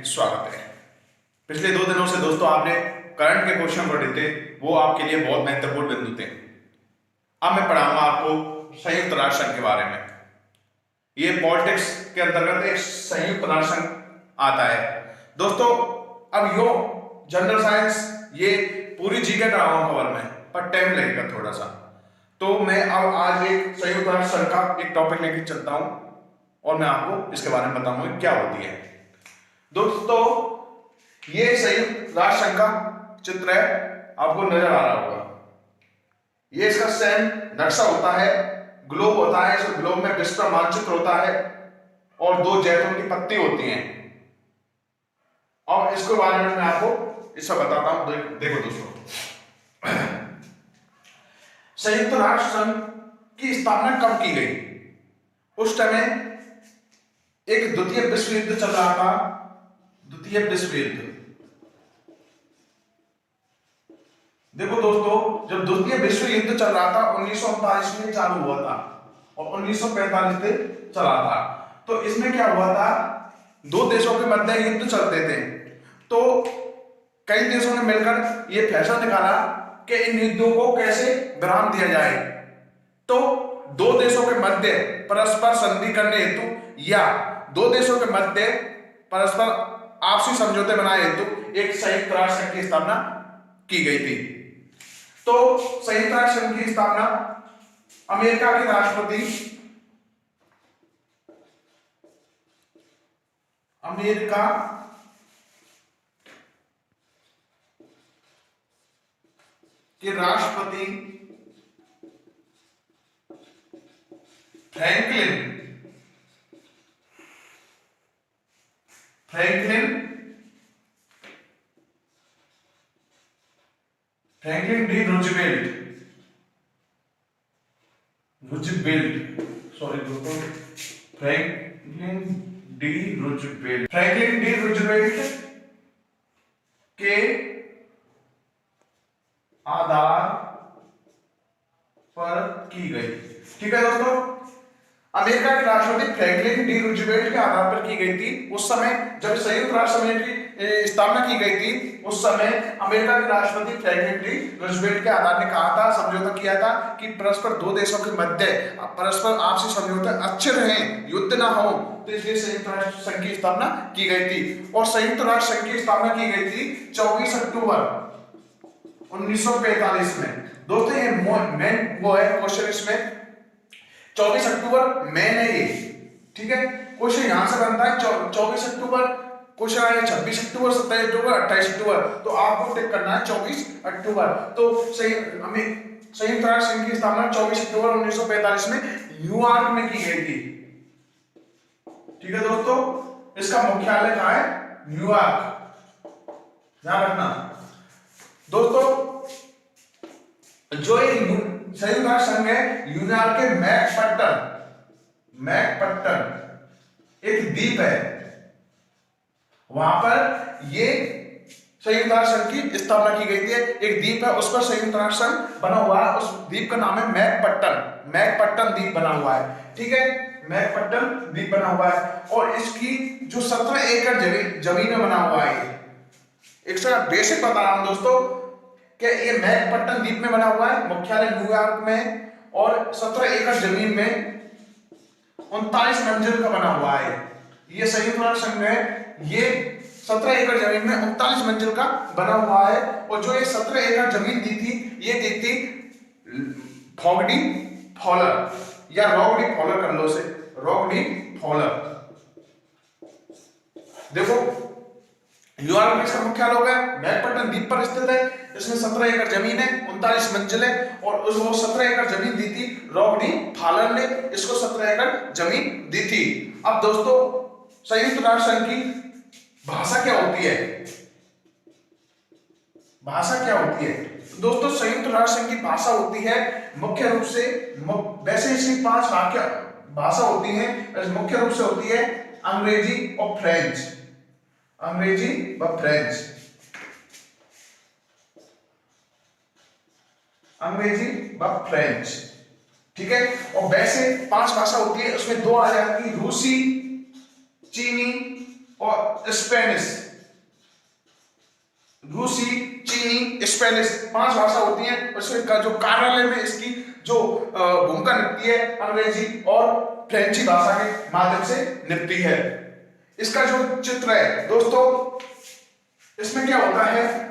स्वागत है। पिछले 2 दिनों से दोस्तों आपने करंट के क्वेश्चन पढ़े थे, वो आपके लिए बहुत महत्वपूर्ण बिंदु थे। अब मैं पढ़ाऊंगा आपको संयुक्त राष्ट्र संघ के बारे में। ये पॉलिटिक्स के अंतर्गत एक संयुक्त राष्ट्र संघ आता है दोस्तों। अब यो जनरल साइंस ये पूरी जीके कराऊंगा कवर में, पर टाइम लगेगा थोड़ा सा। तो मैं अब आज एक संयुक्त राष्ट्र संघ का एक टॉपिक लेके चलता हूं और मैं आपको इसके बारे में बताऊंगा क्या होती है। दोस्तों ये संयुक्त राष्ट्र संघ का चित्र है, आपको नजर आ रहा होगा। ये इसका सेम नक्शा होता है, ग्लोब होता है। इस ग्लोब में विश्व का मानचित्र होता है और 2 जैतून की पत्ती होती हैं। और इसके बारे में मैं आपको इससे बताता हूं। देखो दोस्तों, संयुक्त राष्ट्र संघ की स्थापना कब की गई? उस समय एक द्वितीय विश्व युद्ध चल रहा था। द्वितीय विश्व युद्ध, देखो दोस्तों, जब द्वितीय विश्व युद्ध चल रहा था 1939 में चालू हुआ था और 1945 से चला था। तो इसमें क्या हुआ था, 2 देशों के मध्य युद्ध चलते थे। तो कई देशों ने मिलकर यह फैसला निकाला कि इन युद्धों को कैसे विराम दिया जाए। तो 2 देशों के मध्य परस्पर संधि करने हेतु या 2 देशों के मध्य परस्पर आपसी समझौते बनाए हेतु एक संयुक्त राष्ट्र संघ की स्थापना की गई थी। तो संयुक्त राष्ट्र संघ की स्थापना अमेरिका के राष्ट्रपति फ्रैंकलिन डी रूजवेल्ट के आधार पर की गई। ठीक है दोस्तों, अमेरिका के राष्ट्रपति फ्रैंकलिन डी रूजवेल्ट के आधार पर की गई थी। उस समय जब संयुक्त राष्ट्र संघ की स्थापना की गई थी, उस समय अमेरिका के राष्ट्रपति फ्रैंकलिन डी रूजवेल्ट के आधार ने कहा था, समझौता किया था कि परस्पर 2 देशों के मध्य परस्पर आपसी समझौते अच्छे रहें, युद्ध ना हो। तो इसलिए संयुक्त राष्ट्र संघ की स्थापना की गई थी। और संयुक्त राष्ट्र संघ की स्थापना की गई थी 24 अक्टूबर 1945 में। दोस्तों ये मेन वो है क्वेश्चन, इसमें 24 अक्टूबर मेन है ये। ठीक है, क्वेश्चन यहां से बनता है 24 अक्टूबर, क्वेश्चन आया 26 अक्टूबर, 27 अक्टूबर, 28 अक्टूबर। तो आपको टिक करना है 24 अक्टूबर। तो संयुक्त राष्ट्र संघ की स्थापना 24 अक्टूबर 1945 में न्यूयॉर्क में की गई थी। ठीक है दोस्तों, इसका मुख्यालय कहां है? न्यूयॉर्क, ध्यान रखना दोस्तों। जो ये संयुक्त राष्ट्र संघ है, न्यूयॉर्क के मैकपट्टन एक द्वीप है, वहां पर ये संयुक्त राष्ट्र संघ की स्थापना की गई थी। एक द्वीप है, उस पर संयुक्त राष्ट्र संघ बना हुआ है। उस द्वीप का नाम है मैकपट्टन द्वीप बना हुआ है। ठीक है, मैकपट्टन द्वीप बना हुआ है और इसकी जो 17 एकड़ जमीन में बना हुआ है। एक बेसिक बता रहा हूं दोस्तों कि ये मैकपट्टन द्वीप में बना हुआ है, मुख्यालय न्यूयॉर्क में, और 17 एकड़ जमीन में 39 मंजिल का बना हुआ है। ये संयुक्त राष्ट्र संघ है, ये 17 एकड़ जमीन में 39 मंजिल का बना हुआ है। और जो ये 17 एकड़ जमीन दी थी, ये दी थी फॉगडी फॉलर या रॉगडी फॉलर कर लो से, रॉगडी फॉलर। देखो न्यूयॉर्क में इसका मुख्यालय हो गया, मैकपट्टन द्वीप पर स्थित है। इसमें 17 एकड़ जमीन है, 39 मंजिलें, और उसको 17 एकड़ जमीन दी थी रॉगडी फॉलर ने, इसको 17 एकड़ जमीन दी थी। अब दोस्तों संयुक्त राष्ट्र संघ की भाषा क्या होती है? भाषा क्या होती है दोस्तों? संयुक्त राष्ट्र संघ की भाषा होती है मुख्य रूप से, वैसे इसकी 5 भाषा होती है, मुख्य रूप से होती है अंग्रेजी और फ्रेंच। अंग्रेजी व फ्रेंच, अंग्रेजी व फ्रेंच। ठीक है, और वैसे 5 भाषा होती है, उसमें 2 आ जाएंगी, रूसी, चीनी और स्पेनिश, रूसी, चीनी, स्पेनिश 5 भाषा होती हैं। उसमें का जो कार्यालय में इसकी जो भूमिका निभती है अंग्रेजी और फ्रेंची भाषा के माध्यम से निभती है। इसका जो चित्र है दोस्तों, इसमें क्या होता है,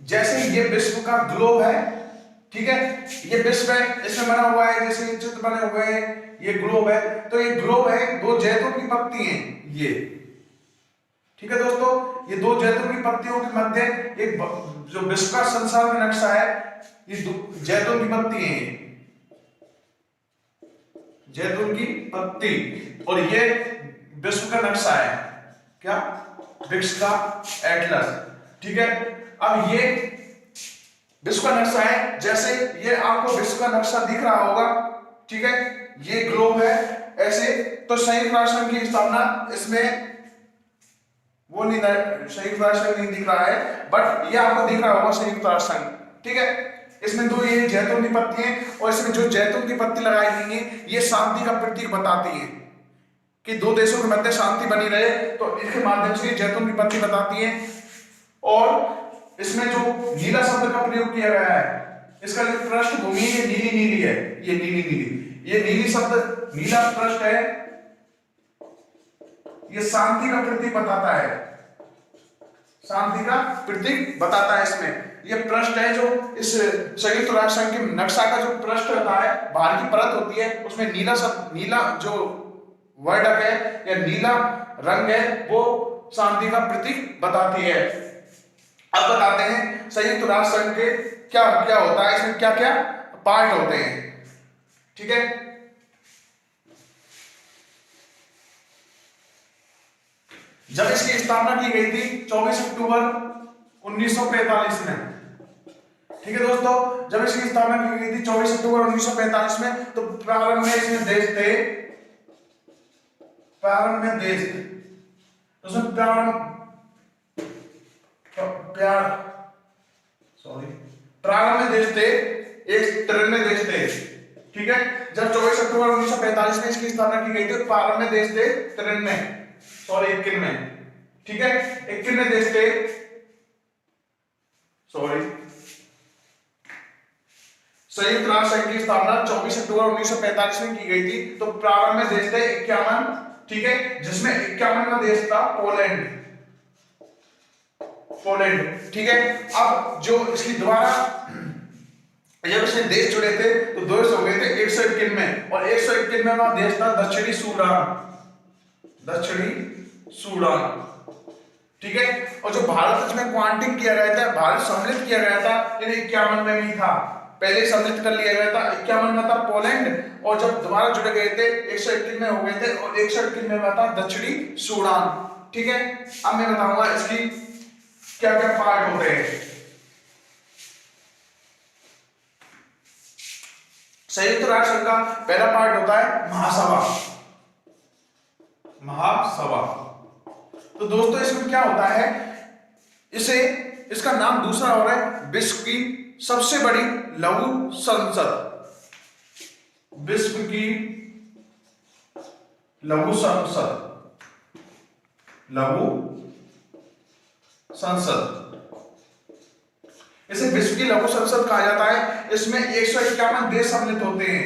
जैसे ये विश्व का ग्लोब है, ठीक है, ये विश्व है, इसमें बना हुआ है, जैसे ये चित्र बने हुए हैं, ये ग्लोब है, तो ये ग्लोब है, 2 जैतून की पत्ती हैं ये, ठीक है दोस्तों, ये 2 जैतून की पत्तियों के मध्य एक जो विश्व का संसार का नक्शा है, ये जैतून की पत्ती है, जैतून की पत्ती, और ये विश्व का नक्शा है, क्या, विश्व का एटलस, ठीक है। अब ये विश्व का नक्शा है, जैसे ये आपको विश्व का नक्शा दिख रहा होगा, ठीक है, ये ग्लोब है ऐसे, तो संयुक्त राष्ट्र संघ की स्थापना इसमें वो नहीं, संयुक्त राष्ट्र संघ नहीं दिख रहा है, बट ये आपको दिख रहा होगा संयुक्त राष्ट्र संघ, ठीक है। इसमें 2 ये जैतून की पत्ती है, और इसमें जो जैतून की पत्ती लगाई गई है ये शांति का प्रतीक बताती है कि 2 देशों के मध्य शांति बनी रहे, तो इसके माध्यम से जैतून की पत्ती बताती है। और इसमें जो नीला शब्द का प्रयोग किया गया है, इसका जो पृष्ठभूमि है नीली नीली है, ये नीली नीली, ये नीली शब्द, नीला पृष्ठ है, ये शांति का प्रतीक बताता है, शांति का प्रतीक बताता है। इसमें ये पृष्ठ है जो इस संयुक्त राष्ट्र संघ के नक्शा का जो पृष्ठ होता है, बाहर की परत होती है, उसमें नीला शब्द, नीला जो वर्णक है या नीला रंग है वो शांति का प्रतीक बताती है। अब बताते हैं संयुक्त राष्ट्र संघ के क्या क्या होता है, इसमें क्या क्या पार्ट होते हैं, ठीक है। जब इसकी स्थापना की गई थी 24 अक्टूबर 1945 में, ठीक है दोस्तों, जब इसकी स्थापना की गई थी 24 अक्टूबर 1945 में, तो प्रारंभ में इसमें देश थे, प्रारंभ में देश, उसमें प्रारंभ में देश थे 193 देश थे, ठीक है। जब 24 अक्टूबर 1945 में इसकी स्थापना की गई थी, तो प्रारंभ में देश थे 91, ठीक है, 91 देश थे, संयुक्त राष्ट्र संघ की स्थापना 24 अक्टूबर 1945 में की गई थी, तो प्रारंभ में देश थे 51, ठीक है, जिसमें 51वां देश था पोलैंड, ठीक है। अब जो इसकी द्वारा जब इसमें देश जुड़े थे तो देश हो गए थे 151 में, और 151वां देश था दक्षिणी सूडान, ठीक है। और जो भारत इसमें क्वांटिंग किया गया था, भारत सम्मिलित किया गया था, यानी 51 में भी था, पहले सम्मिलित कर लिया गया था, 51 में था पोलैंड, और जब दोबारा जुड़ गए थे 151 में हो गए थे, और 151 में था दक्षिणी सूडान, ठीक है। अब मैं बताऊंगा इसकी क्या क्या पार्ट होते हैं। संयुक्त राष्ट्र संघ का पहला पार्ट होता है महासभा। तो दोस्तों इसमें क्या होता है, इसका नाम दूसरा हो रहा है विश्व की सबसे बड़ी लघु संसद, विश्व की लघु संसद, इसे विश्व की लघु संसद कहा जाता है। इसमें 151 देश सम्मिलित होते हैं,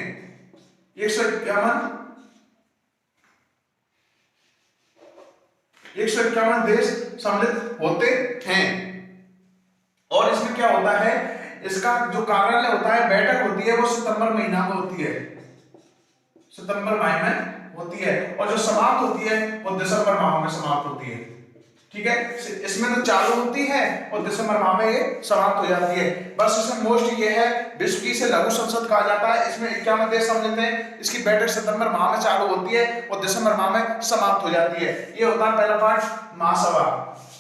151 देश सम्मिलित होते हैं। और इसमें क्या होता है, इसका जो कार्यालय होता है, बैठक होती है, वो सितंबर महीना में होती है, सितंबर माह में होती है, और जो समाप्त होती है वो दिसंबर माह में समाप्त होती है, ठीक है। इसमें तो चालू होती है और दिसंबर माह में ये समाप्त हो जाती है। बस इसमें मोस्ट ये है, विश्व की इसे लघु संसद कहा जाता है। इसमें 51 देश सम्मिलित हैं, इसकी बैठक सितंबर माह में चालू होती है और दिसंबर माह में समाप्त हो जाती है। ये होता है पहला पार्ट महासभा।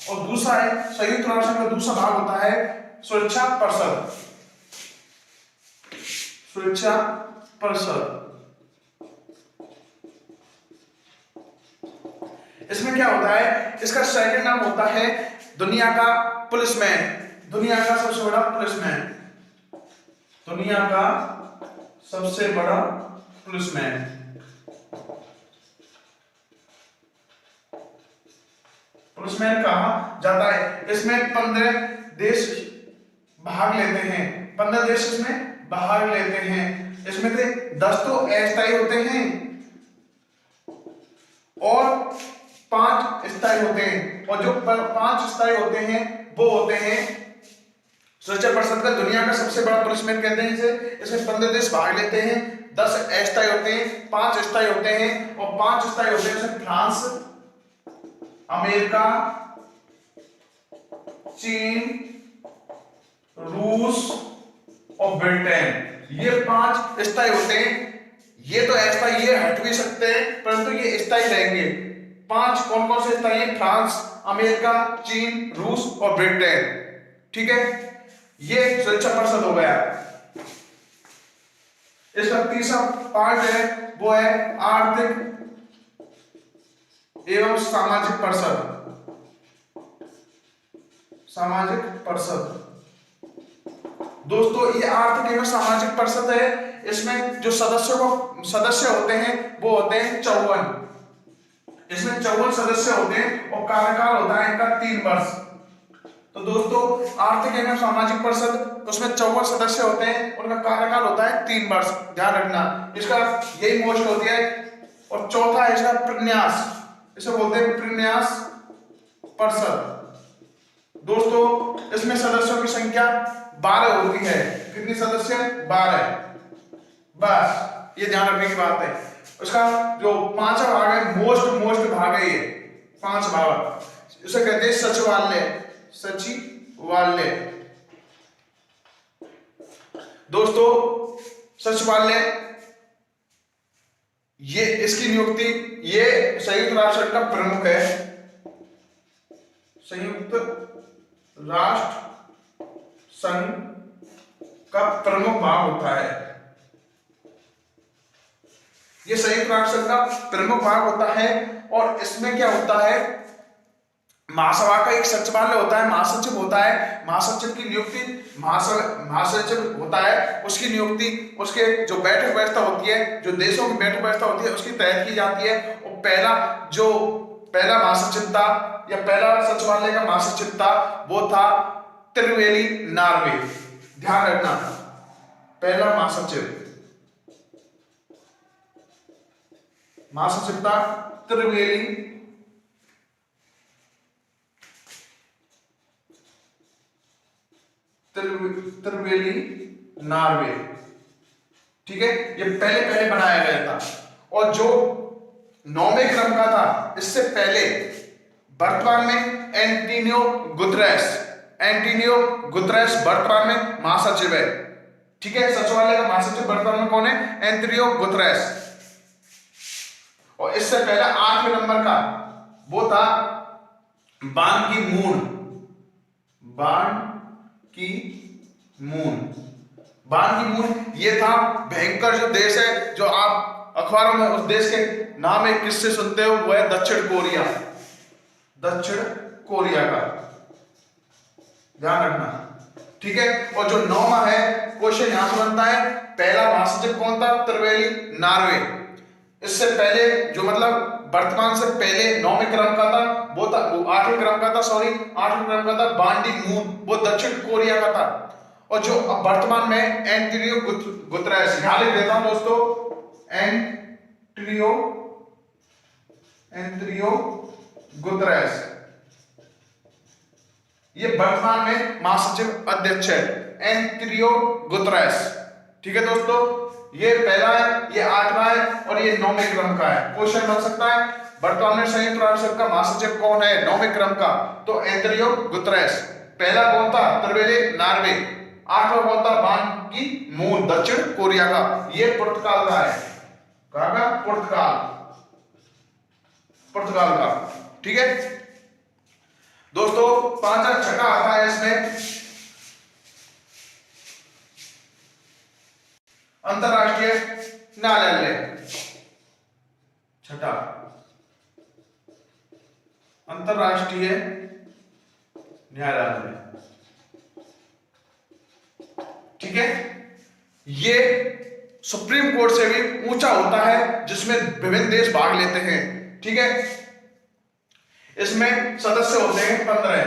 और दूसरा है संयुक्त राष्ट्र का दूसरा भाग होता है सुरक्षा परिषद। इसमें क्या होता है, इसका सेकंड नाम होता है दुनिया का पुलिसमैन। दुनिया का सबसे बड़ा पुलिसमैन, दुनिया का सबसे बड़ा पुलिसमैन। पुलिसमैन कहा जाता है। इसमें 15 देश भाग लेते हैं, 15 देश इसमें भाग लेते हैं। इसमें से 10 तो अस्थायी होते हैं और 5 स्थायी होते हैं। और जो 5 स्थायी होते हैं वो होते हैं सुरक्षा परिषद का दुनिया का सबसे बड़ा पुलिसमैन कहते हैं इसे। इसमें 15 देश भाग लेते हैं, 10 अस्थायी होते हैं, 5 स्थायी होते हैं। और 5 स्थायी होते हैं इसमें फ्रांस, अमेरिका, चीन, रूस और ब्रिटेन। ये 5 स्थायी होते हैं। ये तो अस्थायी, ये हट भी सकते हैं परंतु ये स्थायी रहेंगे। 5 कौन कौन से स्थायी हैं? फ्रांस, अमेरिका, चीन, रूस और ब्रिटेन। ठीक है, ये सुरक्षा परिषद हो गया। इसका तीसरा पार्ट है वो है आर्थिक एवं सामाजिक परिषद। सामाजिक परिषद दोस्तों, ये आर्थिक एवं सामाजिक परिषद है। इसमें जो सदस्य होते हैं वो होते हैं 54। इसमें 54 सदस्य होते हैं और कार्यकाल होता है इनका 3 वर्ष। तो दोस्तों आर्थिक एवं सामाजिक परिषद, उसमें 54 सदस्य होते हैं, उनका कार्यकाल होता है 3 वर्ष। ध्यान रखना, इसका यही मोस्ट होती है। और चौथा है इसका प्रन्यास, इसे बोलते हैं प्रन्यास परिषद। दोस्तों इसमें सदस्यों की संख्या 12 होती है। कितनी सदस्य? 12। बस ये ध्यान रखने की बात है। उसका जो 5वां भाग है, मोस्ट भाग है ये 5 भाग। उसे कहते हैं सचिवालय। सचिवालय दोस्तों, सचिवालय ये इसकी नियुक्ति, ये संयुक्त राष्ट्र का प्रमुख है। संयुक्त राष्ट्र संघ का प्रमुख भाग होता है। ये संयुक्त राष्ट्र संघ का प्रमुख भाग होता है। और इसमें क्या होता है, महासभा का एक सचिवालय होता है, महासचिव होता है। महासचिव की नियुक्ति महासचिव होता है, उसकी नियुक्ति उसके जो बैठक व्यवस्था होती है, जो देशों की बैठक व्यवस्था होती है उसकी तहत की जाती है। और पहला महासचिव था या पहला सचिवालय का महासचिव था वो था त्रिवेली नार्वे। ध्यान रखना, पहला महासचिव था त्रिवेली नार्वे। ठीक है, ये पहले बनाया गया था। और जो 9वें क्रम का था, इससे पहले वर्तमान में एंटोनियो गुतरेस वर्तमान में महासचिव है। ठीक है, सचिवालय का महासचिव वर्तमान में कौन है? Antonio Guterres. और इससे पहले 8वें नंबर का वो था बान की मून। ये था भयंकर जो देश है, जो आप अखबारों में उस देश के नाम एक किससे सुनते हो, वो है दक्षिण कोरिया का। ध्यान रखना, ठीक है। और जो 9वां है, क्वेश्चन यहां से बनता है, पहला महासचिव कौन था? त्रिवेली नार्वे। इससे पहले जो मतलब वर्तमान से पहले 9वें क्रम का था वो 8वें क्रम का था, 8वें क्रम का था बान की मून, वो दक्षिण कोरिया का था। और जो अब वर्तमान में एंटोनियो गुतरेस, यहां लिख देता हूं दोस्तों, एंटोनियो गुतरेस, ये वर्तमान में महासचिव अध्यक्ष है, एंटोनियो गुतरेस। ठीक है दोस्तों, ये पहला है, ये 8वां है और ये 9वें क्रम का है। क्वेश्चन बन सकता है वर्तमान में संयुक्त राष्ट्र संघ का महासचिव कौन है 9वें क्रम का? तो एंटोनियो गुतरेस। पहला कौन था? त्रिवेली नार्वे। 8वां कौन था? बान की मून, दक्षिण कोरिया का। ये पुर्तगाल का है। कहां का? पुर्तगाल का। ठीक है दोस्तों, 5 छठा आता है इसमें अंतरराष्ट्रीय न्यायालय। छठा, अंतरराष्ट्रीय न्यायालय। ठीक है, ये सुप्रीम कोर्ट से भी ऊंचा होता है, जिसमें विभिन्न देश भाग लेते हैं। ठीक है, इसमें सदस्य होते हैं 15।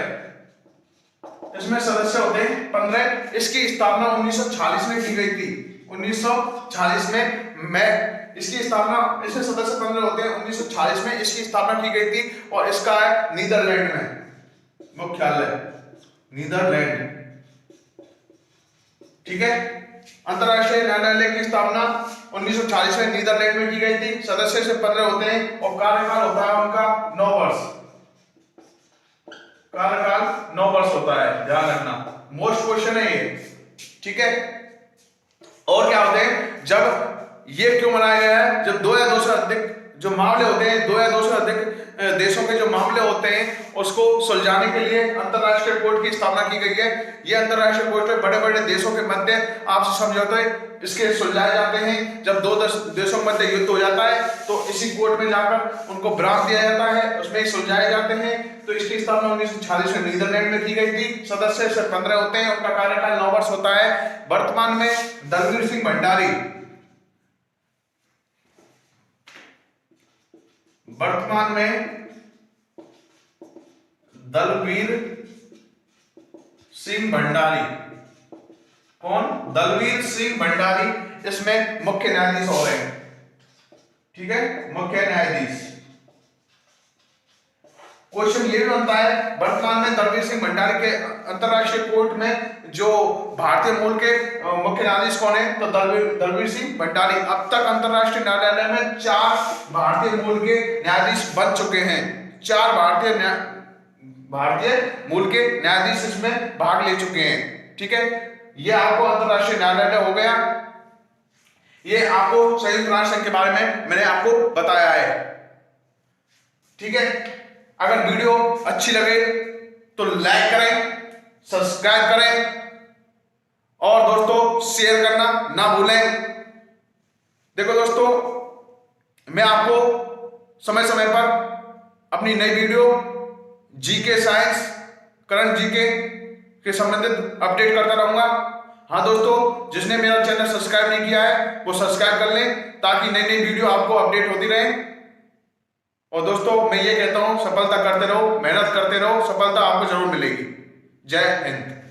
इसमें सदस्य होते हैं 15। इसकी स्थापना 1946 में की गई थी। 1946 में इसकी स्थापना, इसमें सदस्य 15 होते हैं। 1946 में इसकी स्थापना की गई थी और इसका है नीदरलैंड में मुख्यालय, नीदरलैंड। ठीक है, अंतरराष्ट्रीय न्यायालय की स्थापना 1946 में नीदरलैंड में की गई थी। सदस्य से 15 होते हैं और कार्यकाल होता है उनका 9 वर्ष। कार्यकाल 9 वर्ष होता है, ध्यान रखना, मोस्ट क्वेश्चन है ये। ठीक है, और क्या होते हैं, जब ये क्यों बनाया गया है, जब 2 या 2 से अधिक जो मामले होते हैं, 2 या 2 से अधिक देशों के जो मामले होते हैं उसको सुलझाने के लिए अंतरराष्ट्रीय कोर्ट की स्थापना की गई है। ये अंतरराष्ट्रीय कोर्ट में बड़े बड़े देशों के मध्य आपसी समझौते इसके सुलझाए जाते हैं। जब 2 देशों के मध्य युद्ध हो जाता है तो इसी कोर्ट में जाकर उनको बरात दिया जाता है, उसमें सुलझाए जाते हैं। तो इसकी स्थापना 1946 में नीदरलैंड में की गई थी। सदस्य से 15 होते हैं, उनका कार्यकाल 9 वर्ष होता है। वर्तमान में दलवीर सिंह भंडारी, वर्तमान में दलवीर सिंह भंडारी, कौन, दलवीर सिंह भंडारी इसमें मुख्य न्यायाधीश हो रहे हैं। ठीक है, मुख्य न्यायाधीश। क्वेश्चन ये भी बनता है, वर्तमान में दलवीर सिंह भंडारी के अंतरराष्ट्रीय कोर्ट में जो भारतीय मूल के मुख्य न्यायाधीश कौन है, तो दलवीर सिंह भंडारी। अब तक अंतरराष्ट्रीय न्यायालय में 4 भारतीय मूल के न्यायाधीश बन चुके हैं। 4 भारतीय मूल के न्यायाधीश इसमें भाग ले चुके हैं। ठीक है, ये आपको अंतरराष्ट्रीय न्यायालय हो गया। ये आपको संयुक्त राष्ट्र संघ के बारे में मैंने आपको बताया है। ठीक है, अगर वीडियो अच्छी लगे तो लाइक करें, सब्सक्राइब करें और दोस्तों शेयर करना ना भूलें। देखो दोस्तों, मैं आपको समय समय पर अपनी नई video GK science, current GK के संबंधित अपडेट करता रहूंगा। हाँ दोस्तों, जिसने मेरा चैनल सब्सक्राइब नहीं किया है वो सब्सक्राइब कर लें, ताकि नई नई वीडियो आपको अपडेट होती रहे। और दोस्तों, मैं ये कहता हूं, सफलता करते रहो, मेहनत करते रहो, सफलता आपको जरूर मिलेगी। जय हिंद।